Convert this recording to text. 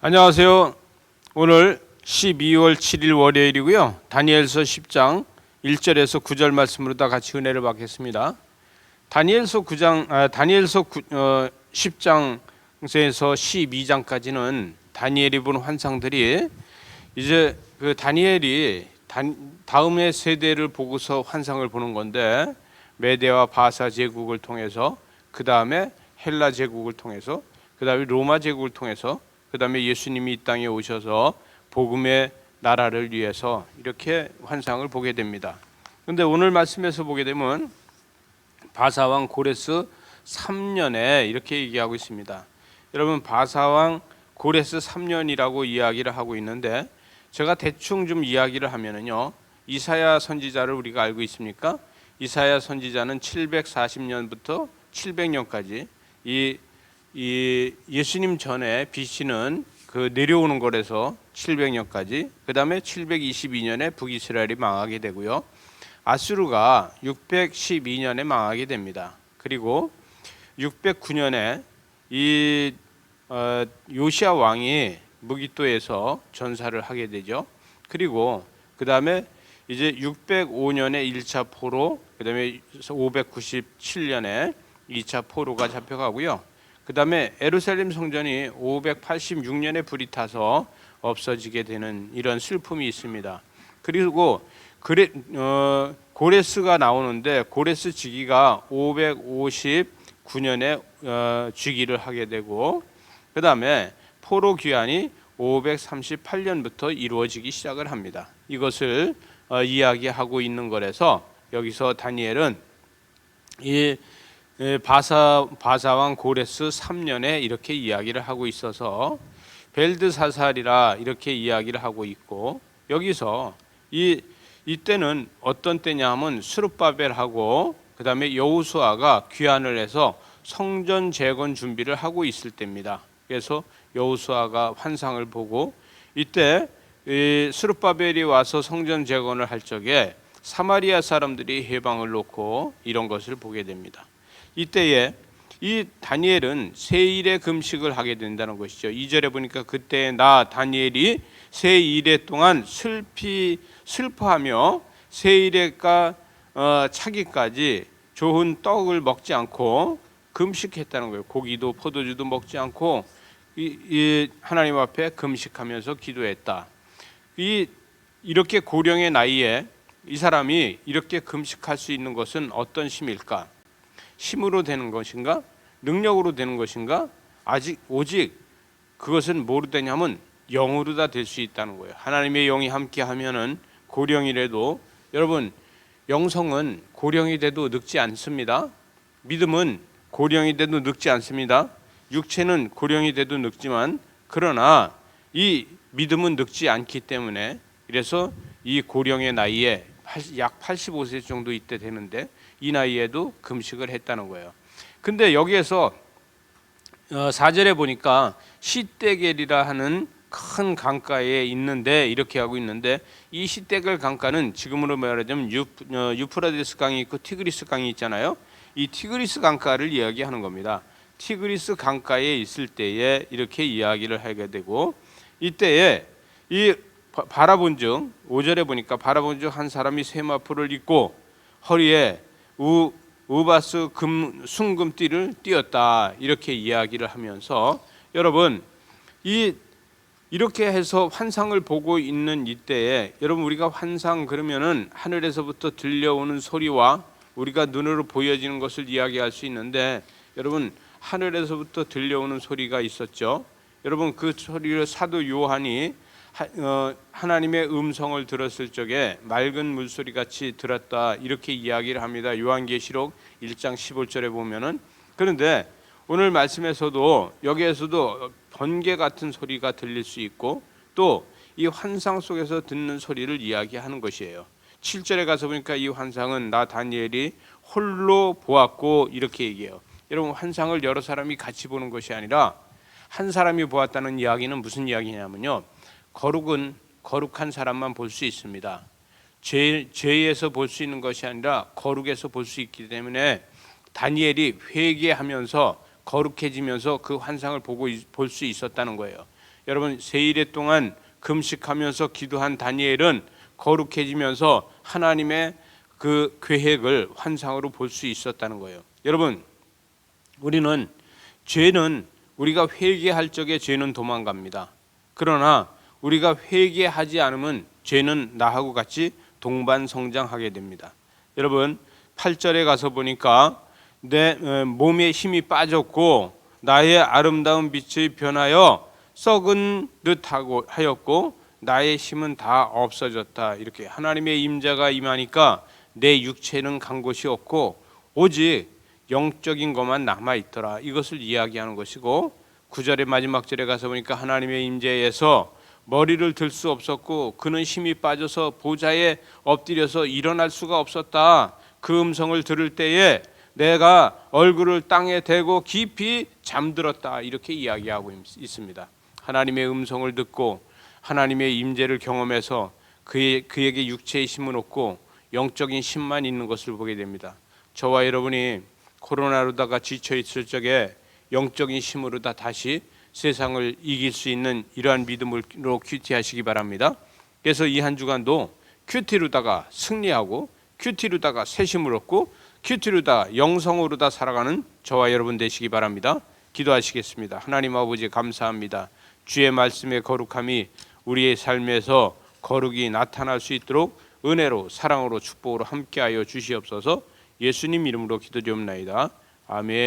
안녕하세요. 오늘 12월 7일 월요일이고요. 다니엘서 10장 1절에서 9절 말씀으로 다 같이 은혜를 받겠습니다. 다니엘서 10장에서 12장까지는 다니엘이 본 환상들이 이제 그 다니엘이 다음의 세대를 보고서 환상을 보는 건데, 메대와 바사 제국을 통해서, 그 다음에 헬라 제국을 통해서, 그 다음에 로마 제국을 통해서, 그 다음에 예수님이 이 땅에 오셔서 복음의 나라를 위해서 이렇게 환상을 보게 됩니다. 그런데 오늘 말씀에서 보게 되면 바사왕 고레스 3년에 이렇게 얘기하고 있습니다. 여러분, 바사왕 고레스 3년이라고 이야기를 하고 있는데, 제가 대충 좀 이야기를 하면은요, 이사야 선지자를 우리가 알고 있습니까? 이사야 선지자는 740년부터 700년까지 이 예수님 전에 BC는 그 내려오는 거라서 700년까지, 그 다음에 722년에 북이스라엘이 망하게 되고요, 아수르가 612년에 망하게 됩니다. 그리고 609년에 이 요시야 왕이 무기토에서 전사를 하게 되죠. 그리고 그 다음에 이제 605년에 1차 포로, 그 다음에 597년에 2차 포로가 잡혀가고요. 그 다음에 예루살렘 성전이 586년에 불이 타서 없어지게 되는 이런 슬픔이 있습니다. 그리고 고레스가 나오는데, 고레스 즉위가 559년에 즉위를 하게 되고, 그 다음에 포로 귀환이 538년부터 이루어지기 시작을 합니다. 이것을 이야기하고 있는 거라서 여기서 다니엘은 이 바사왕 고레스 3년에 이렇게 이야기를 하고 있어서 벨드사살이라 이렇게 이야기를 하고 있고, 여기서 이때는 어떤 때냐 하면 스룹바벨하고 그 다음에 여호수아가 귀환을 해서 성전 재건 준비를 하고 있을 때입니다. 그래서 여호수아가 환상을 보고, 이때 스룹바벨이 와서 성전 재건을 할 적에 사마리아 사람들이 해방을 놓고 이런 것을 보게 됩니다. 이때에 이 다니엘은 세일의 금식을 하게 된다는 것이죠. 2절에 보니까 그때 나 다니엘이 세일의 동안 슬퍼하며 세일에가 차기까지 좋은 떡을 먹지 않고 금식했다는 거예요. 고기도 포도주도 먹지 않고 이 하나님 앞에 금식하면서 기도했다. 이렇게 고령의 나이에 이 사람이 이렇게 금식할 수 있는 것은 어떤 힘일까? 힘으로 되는 것인가? 능력으로 되는 것인가? 오직 그것은 뭐로 되냐면 영으로 다 될 수 있다는 거예요. 하나님의 영이 함께 하면은 고령이라도, 여러분, 영성은 고령이 돼도 늙지 않습니다. 믿음은 고령이 돼도 늙지 않습니다. 육체는 고령이 돼도 늙지만, 그러나 이 믿음은 늙지 않기 때문에, 그래서 이 고령의 나이에 약 85세 정도 이때 되는데 이 나이에도 금식을 했다는 거예요. 근데 여기에서 4절에 보니까 시떼겔이라 하는 큰 강가에 있는데, 이렇게 하고 있는데, 이 시떼겔 강가는 지금으로 말하자면 유프라데스 강이 있고 티그리스 강이 있잖아요. 이 티그리스 강가를 이야기하는 겁니다. 티그리스 강가에 있을 때에 이렇게 이야기를 하게 되고, 이때에 이 바라본 중 5절에 보니까 바라본 중 한 사람이 세마포를 입고 허리에 우바스 순금띠를 띄었다, 이렇게 이야기를 하면서, 여러분, 이렇게 해서 환상을 보고 있는 이때에, 여러분, 우리가 환상 그러면은 하늘에서부터 들려오는 소리와 우리가 눈으로 보여지는 것을 이야기할 수 있는데, 여러분, 하늘에서부터 들려오는 소리가 있었죠. 여러분, 그 소리를 사도 요한이 하나님의 음성을 들었을 적에 맑은 물소리 같이 들었다, 이렇게 이야기를 합니다. 요한계시록 1장 15절에 보면은. 그런데 오늘 말씀에서도 여기에서도 번개 같은 소리가 들릴 수 있고, 또 이 환상 속에서 듣는 소리를 이야기하는 것이에요. 7절에 가서 보니까 이 환상은 나 다니엘이 홀로 보았고, 이렇게 얘기해요. 여러분, 환상을 여러 사람이 같이 보는 것이 아니라 한 사람이 보았다는 이야기는 무슨 이야기냐면요, 거룩은 거룩한 사람만 볼 수 있습니다. 죄에서 볼 수 있는 것이 아니라 거룩에서 볼 수 있기 때문에 다니엘이 회개하면서 거룩해지면서 그 환상을 볼 수 있었다는 거예요. 여러분 세일에 동안 금식하면서 기도한 다니엘은 거룩해지면서 하나님의 그 계획을 환상으로 볼 수 있었다는 거예요. 여러분 우리는 죄는 우리가 회개할 적에 죄는 도망갑니다. 그러나 우리가 회개하지 않으면 죄는 나하고 같이 동반 성장하게 됩니다. 여러분 8절에 가서 보니까 내 몸에 힘이 빠졌고 나의 아름다운 빛이 변하여 썩은 듯하고 하였고 나의 힘은 다 없어졌다. 이렇게 하나님의 임재가 임하니까 내 육체는 간 곳이 없고 오직 영적인 것만 남아 있더라. 이것을 이야기하는 것이고 9절의 마지막 절에 가서 보니까 하나님의 임재에서 머리를 들 수 없었고 그는 힘이 빠져서 보좌에 엎드려서 일어날 수가 없었다. 그 음성을 들을 때에 내가 얼굴을 땅에 대고 깊이 잠들었다. 이렇게 이야기하고 있습니다. 하나님의 음성을 듣고 하나님의 임재를 경험해서 그에게 육체의 힘은 없고 영적인 힘만 있는 것을 보게 됩니다. 저와 여러분이 코로나로다가 지쳐 있을 적에 영적인 힘으로 다시 세상을 이길 수 있는 이러한 믿음으로 큐티하시기 바랍니다. 그래서 이 한 주간도 큐티로다가 승리하고 큐티로다가 새 힘을 얻고 큐티로다가 영성으로다 살아가는 저와 여러분 되시기 바랍니다. 기도하시겠습니다. 하나님 아버지 감사합니다. 주의 말씀의 거룩함이 우리의 삶에서 거룩이 나타날 수 있도록 은혜로 사랑으로 축복으로 함께하여 주시옵소서. 예수님 이름으로 기도드리옵나이다. 아멘.